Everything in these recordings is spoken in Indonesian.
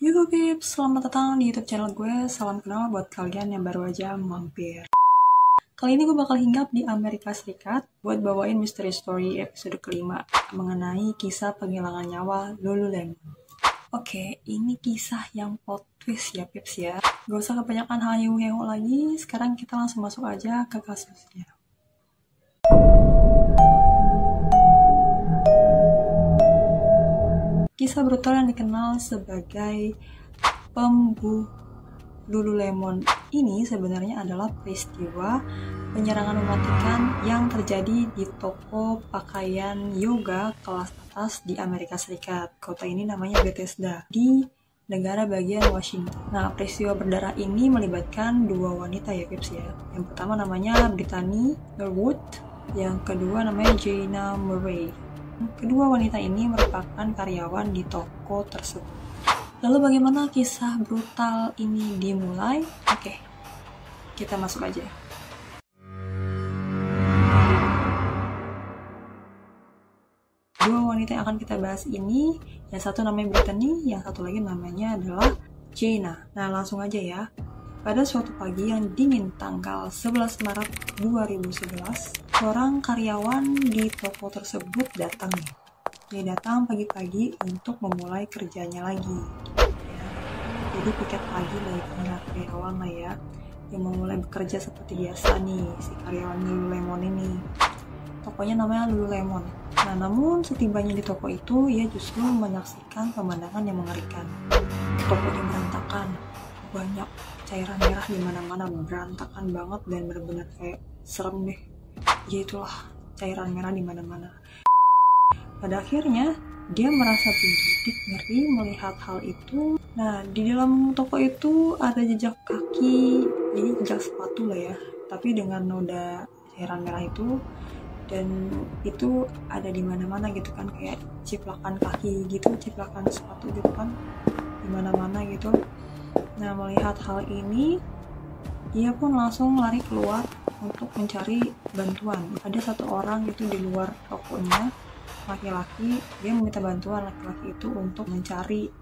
Yuhu Pips, selamat datang di YouTube channel gue. Salam kenal buat kalian yang baru aja mampir. Kali ini gue bakal hinggap di Amerika Serikat buat bawain Mystery Story episode kelima mengenai kisah penghilangan nyawa Lululemon. Oke, ini kisah yang plot twist ya Pips ya. Gak usah kebanyakan hayu-hayu lagi, sekarang kita langsung masuk aja ke kasusnya. Kisah brutal yang dikenal sebagai pembunuh Lululemon ini sebenarnya adalah peristiwa penyerangan mematikan yang terjadi di toko pakaian yoga kelas atas di Amerika Serikat. Kota ini namanya Bethesda di negara bagian Washington. Nah, peristiwa berdarah ini melibatkan dua wanita ya Pips ya. Yang pertama namanya Brittany Norwood, yang kedua namanya Jaina Murray. Kedua wanita ini merupakan karyawan di toko tersebut. Lalu bagaimana kisah brutal ini dimulai? Oke, kita masuk aja. Dua wanita yang akan kita bahas ini, yang satu namanya Brittany, yang satu lagi namanya adalah Jaina. Nah, langsung aja ya. Pada suatu pagi yang dingin tanggal 11 Maret 2011, seorang karyawan di toko tersebut datang nih. Dia datang pagi-pagi untuk memulai kerjanya lagi. Ya. Jadi piket pagi lah ya, karyawan lah ya, yang memulai bekerja seperti biasa nih, si karyawan Lululemon ini. Tokonya namanya Lululemon. Nah, namun setibanya di toko itu, ia justru menyaksikan pemandangan yang mengerikan. Tokonya berantakan, banyak cairan merah di mana-mana, berantakan banget dan benar-benar kayak serem deh. Ya itulah, cairan merah di mana-mana. Pada akhirnya dia merasa bergidik ngeri melihat hal itu. Nah, di dalam toko itu ada jejak kaki, jadi jejak sepatu lah ya, tapi dengan noda cairan merah itu, dan itu ada di mana-mana gitu kan, kayak ciplakan kaki gitu, ciplakan sepatu gitu kan, di mana-mana gitu. Nah, melihat hal ini, dia pun langsung lari keluar untuk mencari bantuan. Ada satu orang itu di luar tokonya, laki-laki, dia meminta bantuan laki-laki itu untuk mencari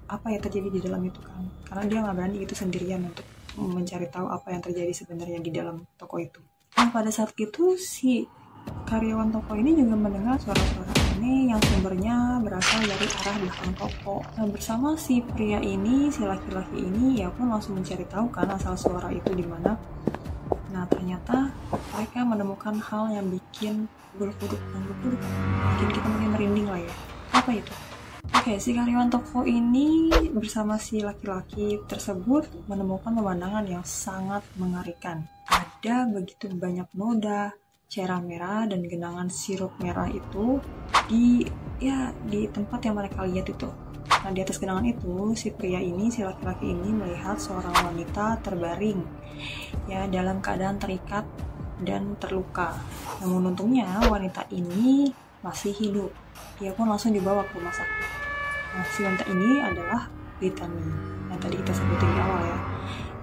apa yang terjadi di dalam itu kan. Karena dia nggak berani itu sendirian untuk mencari tahu apa yang terjadi sebenarnya di dalam toko itu. Nah, pada saat itu si karyawan toko ini juga mendengar suara-suara aneh yang sumbernya berasal dari arah belakang toko. Nah, bersama si pria ini, si laki-laki ini, ya pun langsung mencari tahu kan asal suara itu di mana. Nah, ternyata mereka menemukan hal yang bikin bulu kuduk, bikin kita mungkin merinding lah ya. Apa itu? Oke, si karyawan toko ini bersama si laki-laki tersebut menemukan pemandangan yang sangat mengerikan. Ada begitu banyak noda, cairan merah dan genangan sirup merah itu di tempat yang mereka lihat itu. Nah, di atas genangan itu si pria ini, si laki-laki ini melihat seorang wanita terbaring ya dalam keadaan terikat dan terluka. Namun untungnya wanita ini masih hidup. Dia pun langsung dibawa ke rumah sakit. Nah, si wanita ini adalah Brittany yang tadi kita sebutin di awal ya.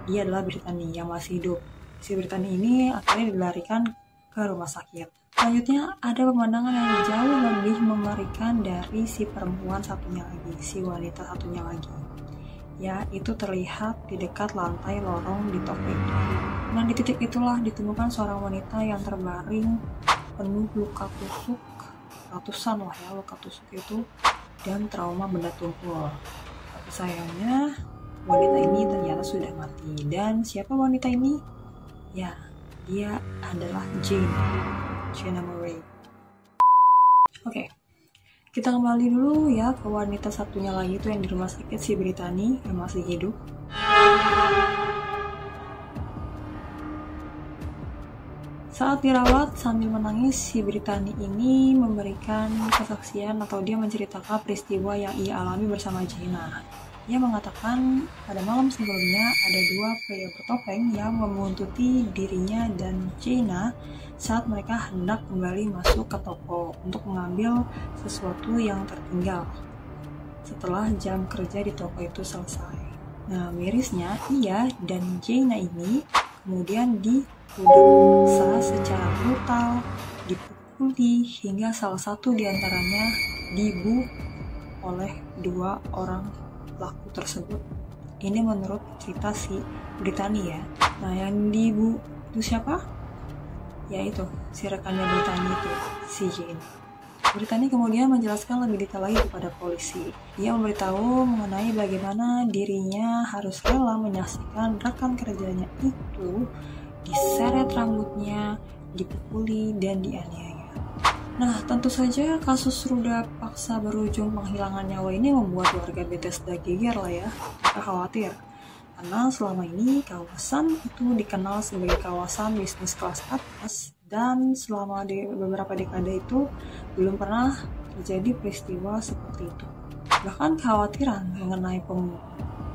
Dia adalah Brittany yang masih hidup. Si Brittany ini akhirnya dilarikan ke rumah sakit. Selanjutnya ada pemandangan yang jauh lebih mengerikan dari si perempuan satunya lagi, si wanita satunya lagi. Ya, itu terlihat di dekat lantai lorong di toko itu. Nah, di titik itulah ditemukan seorang wanita yang terbaring penuh luka tusuk, ratusan lah ya luka tusuk itu, dan trauma benda tumpul. Tapi sayangnya wanita ini ternyata sudah mati. Dan siapa wanita ini? Ya, dia adalah Jaina Murray. Oke, kita kembali dulu ya ke wanita satunya lagi itu yang di rumah sakit, si Brittany yang masih hidup. Saat dirawat sambil menangis, si Brittany ini memberikan kesaksian atau dia menceritakan peristiwa yang ia alami bersama Jaina. Ia mengatakan pada malam sebelumnya ada dua pria bertopeng yang membuntuti dirinya dan Jaina saat mereka hendak kembali masuk ke toko untuk mengambil sesuatu yang tertinggal setelah jam kerja di toko itu selesai. Nah, mirisnya ia dan Jaina ini kemudian dipukul secara brutal, dipukuli hingga salah satu diantaranya dibunuh oleh dua orang pelaku tersebut. Ini menurut cerita si Brittany ya. Nah, yang itu siapa? Yaitu si rekannya Brittany itu, si Jane. Brittany kemudian menjelaskan lebih detail lagi kepada polisi. Ia memberitahu mengenai bagaimana dirinya harus rela menyaksikan rekan kerjanya itu diseret rambutnya, dipukuli, dan dianiaya. Nah, tentu saja kasus ruda paksa berujung penghilangan nyawa ini membuat warga Bethesda geger lah ya, khawatir. Karena selama ini kawasan itu dikenal sebagai kawasan bisnis kelas atas, dan selama beberapa dekade itu belum pernah terjadi peristiwa seperti itu. Bahkan kekhawatiran mengenai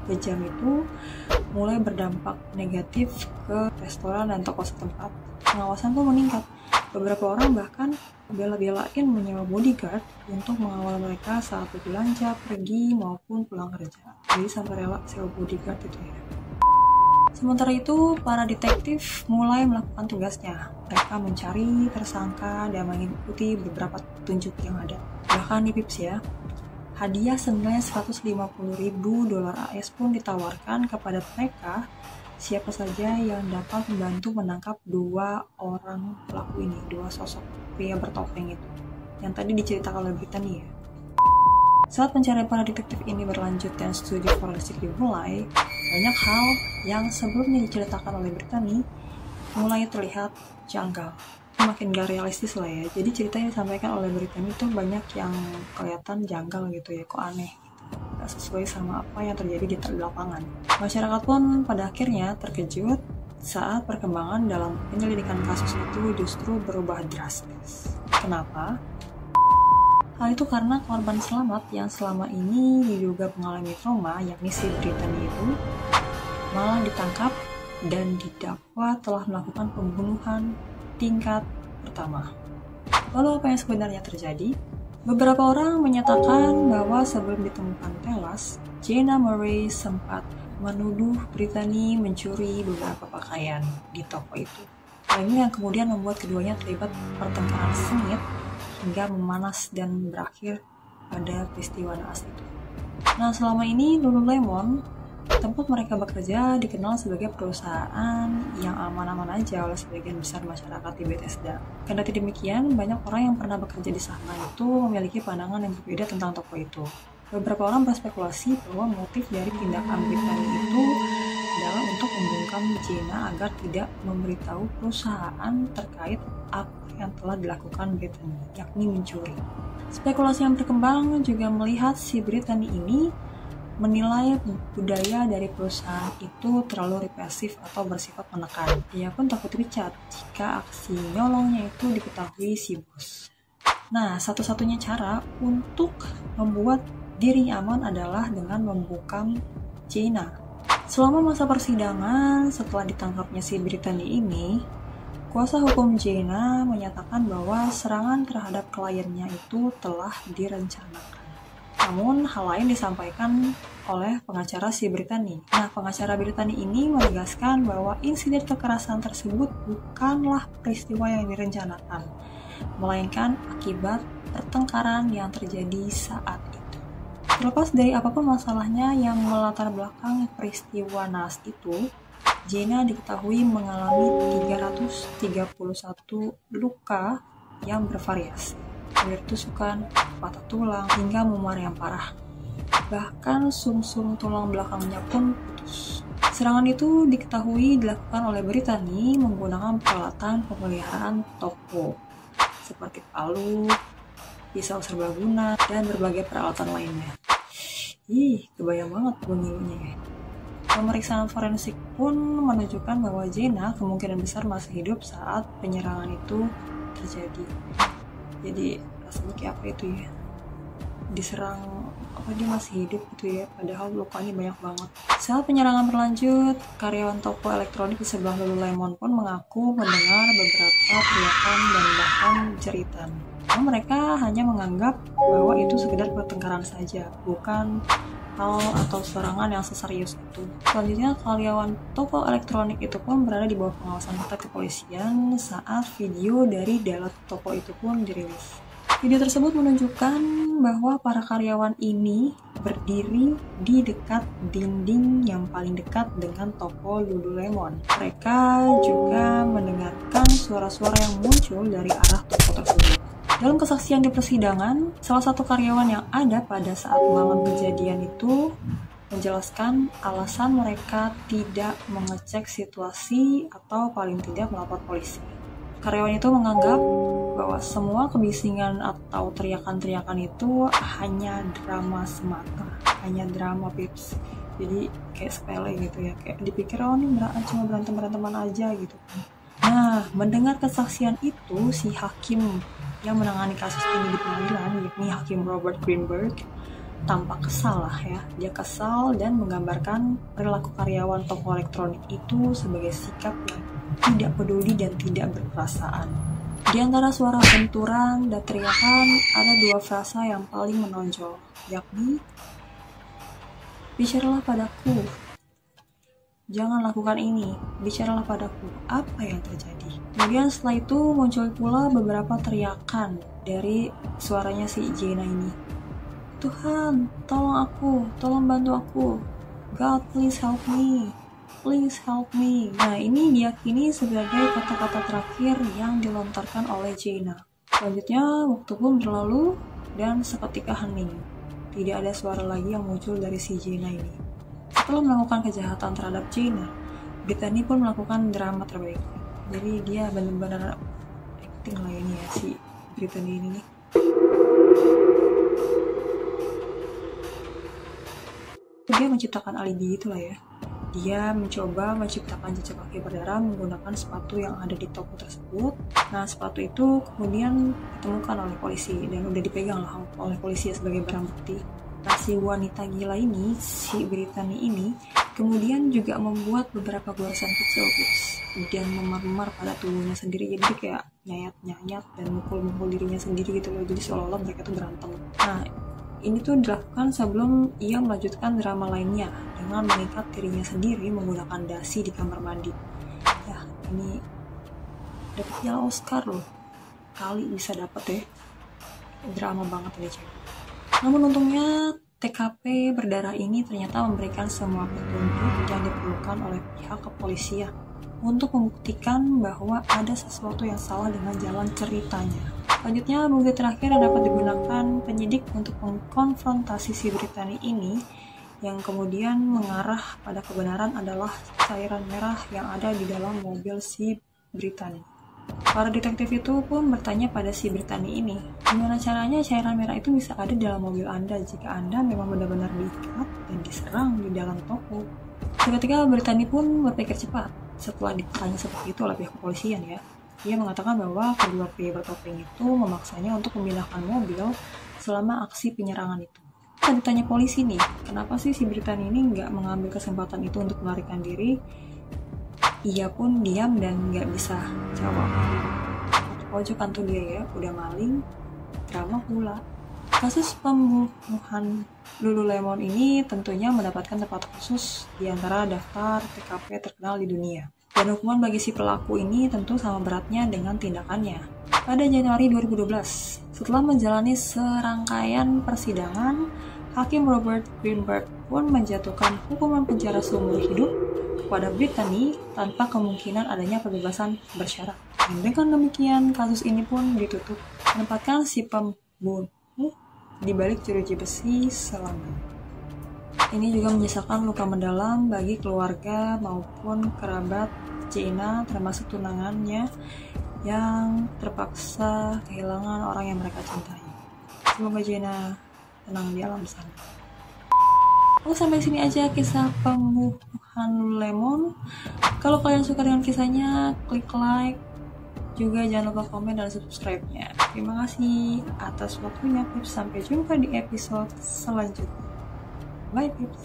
kejam itu mulai berdampak negatif ke restoran dan toko setempat. Pengawasan pun meningkat. Beberapa orang bahkan bela-belain menyewa bodyguard untuk mengawal mereka saat berbelanja, pergi, maupun pulang kerja. Jadi sampai rela sewa bodyguard itu ya. Sementara itu, para detektif mulai melakukan tugasnya. Mereka mencari tersangka dan mengikuti beberapa petunjuk yang ada. Bahkan di Pips ya, hadiah senilai $150.000 AS pun ditawarkan kepada mereka siapa saja yang dapat membantu menangkap dua orang pelaku ini, dua sosok pria bertopeng itu, yang tadi diceritakan oleh Brittany ya. Saat pencarian para detektif ini berlanjut dan studi forensik dimulai, banyak hal yang sebelumnya diceritakan oleh Brittany mulai terlihat janggal. Makin gak realistis lah ya. Jadi cerita yang disampaikan oleh Brittany itu banyak yang kelihatan janggal gitu ya, kok aneh gitu. Gak sesuai sama apa yang terjadi di lapangan. Masyarakat pun pada akhirnya terkejut saat perkembangan dalam penyelidikan kasus itu justru berubah drastis. Kenapa? Hal itu karena korban selamat yang selama ini diduga mengalami trauma, yakni si Brittany itu, malah ditangkap dan didakwa telah melakukan pembunuhan tingkat pertama. Lalu apa yang sebenarnya terjadi? Beberapa orang menyatakan bahwa sebelum ditemukan tewas, Jenna Murray sempat menuduh Brittany mencuri beberapa pakaian di toko itu. Hal ini yang kemudian membuat keduanya terlibat pertengkaran sengit hingga memanas dan berakhir pada peristiwa naas itu. Nah, selama ini Lululemon, tempat mereka bekerja, dikenal sebagai perusahaan yang aman-aman aja oleh sebagian besar masyarakat di Bethesda. Kendati demikian, banyak orang yang pernah bekerja di sana itu memiliki pandangan yang berbeda tentang toko itu. Beberapa orang berspekulasi bahwa motif dari tindakan Brittany itu adalah untuk membungkam Jenna agar tidak memberitahu perusahaan terkait apa yang telah dilakukan Brittany, yakni mencuri. Spekulasi yang berkembang juga melihat si Brittany ini menilai budaya dari perusahaan itu terlalu represif atau bersifat menekan. Ia pun takut dipecat jika aksi nyolongnya itu diketahui si bos. Nah, satu-satunya cara untuk membuat dirinya aman adalah dengan membungkam Jenna. Selama masa persidangan, setelah ditangkapnya si Brittany ini, kuasa hukum Jenna menyatakan bahwa serangan terhadap kliennya itu telah direncanakan. Namun, hal lain disampaikan oleh pengacara si Brittany. Nah, pengacara Brittany ini menegaskan bahwa insiden kekerasan tersebut bukanlah peristiwa yang direncanakan, melainkan akibat pertengkaran yang terjadi saat itu. Terlepas dari apapun masalahnya yang melatar belakang peristiwa naas itu, Jenna diketahui mengalami 331 luka yang bervariasi, dari tusukan, patah tulang, hingga memar yang parah. Bahkan sumsum tulang belakangnya pun putus. Serangan itu diketahui dilakukan oleh Brittany menggunakan peralatan pemeliharaan toko, seperti palu, pisau serbaguna, dan berbagai peralatan lainnya. Kebayang banget bunyinya. Pemeriksaan forensik pun menunjukkan bahwa Jenna kemungkinan besar masih hidup saat penyerangan itu terjadi. Jadi rasanya kayak apa itu ya? Diserang, apa dia masih hidup gitu ya, padahal lukanya banyak banget. Saat penyerangan berlanjut, karyawan toko elektronik di sebelah Lululemon pun mengaku mendengar beberapa teriakan dan bahkan jeritan. Namun mereka hanya menganggap bahwa itu sekedar pertengkaran saja, bukan hal atau serangan yang seserius itu. Selanjutnya, karyawan toko elektronik itu pun berada di bawah pengawasan ketat kepolisian saat video dari dalam toko itu pun dirilis. Video tersebut menunjukkan bahwa para karyawan ini berdiri di dekat dinding yang paling dekat dengan toko Lululemon. Mereka juga mendengarkan suara-suara yang muncul dari arah toko tersebut. Dalam kesaksian di persidangan, salah satu karyawan yang ada pada saat malam kejadian itu menjelaskan alasan mereka tidak mengecek situasi atau paling tidak melapor polisi. Karyawan itu menganggap bahwa semua kebisingan atau teriakan-teriakan itu hanya drama semata, hanya drama pips. Jadi kayak sepele gitu ya, kayak dipikir oh ini cuma berantem-beranteman aja gitu. Nah, mendengar kesaksian itu, si hakim yang menangani kasus ini di pengadilan, yakni Hakim Robert Greenberg, tampak kesal lah ya. Dia kesal dan menggambarkan perilaku karyawan toko elektronik itu sebagai sikap yang tidak peduli dan tidak berperasaan. Di antara suara benturan dan teriakan, ada dua frasa yang paling menonjol, yakni bicaralah padaku, jangan lakukan ini, bicaralah padaku, apa yang terjadi? Kemudian setelah itu muncul pula beberapa teriakan dari suaranya si Jenna ini. Tuhan, tolong aku, tolong bantu aku. God, please help me. Please help me. Nah, ini diyakini sebagai kata-kata terakhir yang dilontarkan oleh Jenna. Selanjutnya, waktu pun berlalu dan seketika hening. Tidak ada suara lagi yang muncul dari si Jenna ini. Setelah melakukan kejahatan terhadap Jenna, Brittany pun melakukan drama terbaiknya. Jadi dia benar-benar acting lah ini ya, si Brittany ini nih. Dia menciptakan alibi itulah ya. Dia mencoba menciptakan jejak kaki berdarah menggunakan sepatu yang ada di toko tersebut. Nah, sepatu itu kemudian ditemukan oleh polisi dan udah dipegang lah oleh polisi sebagai barang bukti. Nah, si wanita gila ini, si Brittany ini, kemudian juga membuat beberapa goresan kecil dan memar-memar pada tubuhnya sendiri. Jadi kayak nyayat-nyayat dan mukul-mukul dirinya sendiri gitu loh. Jadi seolah-olah mereka tuh berantem. Nah, ini tuh dilakukan sebelum ia melanjutkan drama lainnya dengan mengikat dirinya sendiri menggunakan dasi di kamar mandi. Ya, ini dapat piala Oscar loh. Kali bisa dapet ya. Drama banget ini cewek. Namun untungnya TKP berdarah ini ternyata memberikan semua petunjuk yang diperlukan oleh pihak kepolisian untuk membuktikan bahwa ada sesuatu yang salah dengan jalan ceritanya. Selanjutnya, bukti terakhir yang dapat digunakan penyidik untuk mengkonfrontasi si Brittany ini yang kemudian mengarah pada kebenaran adalah cairan merah yang ada di dalam mobil si Brittany. Para detektif itu pun bertanya pada si Brittany ini, gimana caranya cairan merah itu bisa ada di dalam mobil Anda jika Anda memang benar-benar diikat dan diserang di dalam toko. Seketika Brittany pun berpikir cepat. Setelah ditanya seperti itu oleh pihak kepolisian ya, dia mengatakan bahwa kedua pria bertopeng itu memaksanya untuk memindahkan mobil selama aksi penyerangan itu. Saat ditanya polisi nih, kenapa sih si Brittany ini nggak mengambil kesempatan itu untuk melarikan diri? Ia pun diam dan nggak bisa jawab. Pojokan tuh dia ya, udah maling, drama pula. Kasus pembunuhan Lululemon ini tentunya mendapatkan tempat khusus di antara daftar TKP terkenal di dunia. Dan hukuman bagi si pelaku ini tentu sama beratnya dengan tindakannya. Pada Januari 2012, setelah menjalani serangkaian persidangan, Hakim Robert Greenberg pun menjatuhkan hukuman penjara seumur hidup kepada Brittany tanpa kemungkinan adanya pembebasan bersyarat. Dan dengan demikian, kasus ini pun ditutup, menempatkan si pembunuh di balik jeruji besi selamanya. Ini juga menyisakan luka mendalam bagi keluarga maupun kerabat Jenna, termasuk tunangannya yang terpaksa kehilangan orang yang mereka cintai. Semoga Jenna tenang di alam sana. Oh, sampai sini aja kisah pembunuhan Lululemon. Kalau kalian suka dengan kisahnya, klik like. Juga jangan lupa komen dan subscribe-nya. Terima kasih atas waktunya, Pips. Sampai jumpa di episode selanjutnya. Bye, Pips.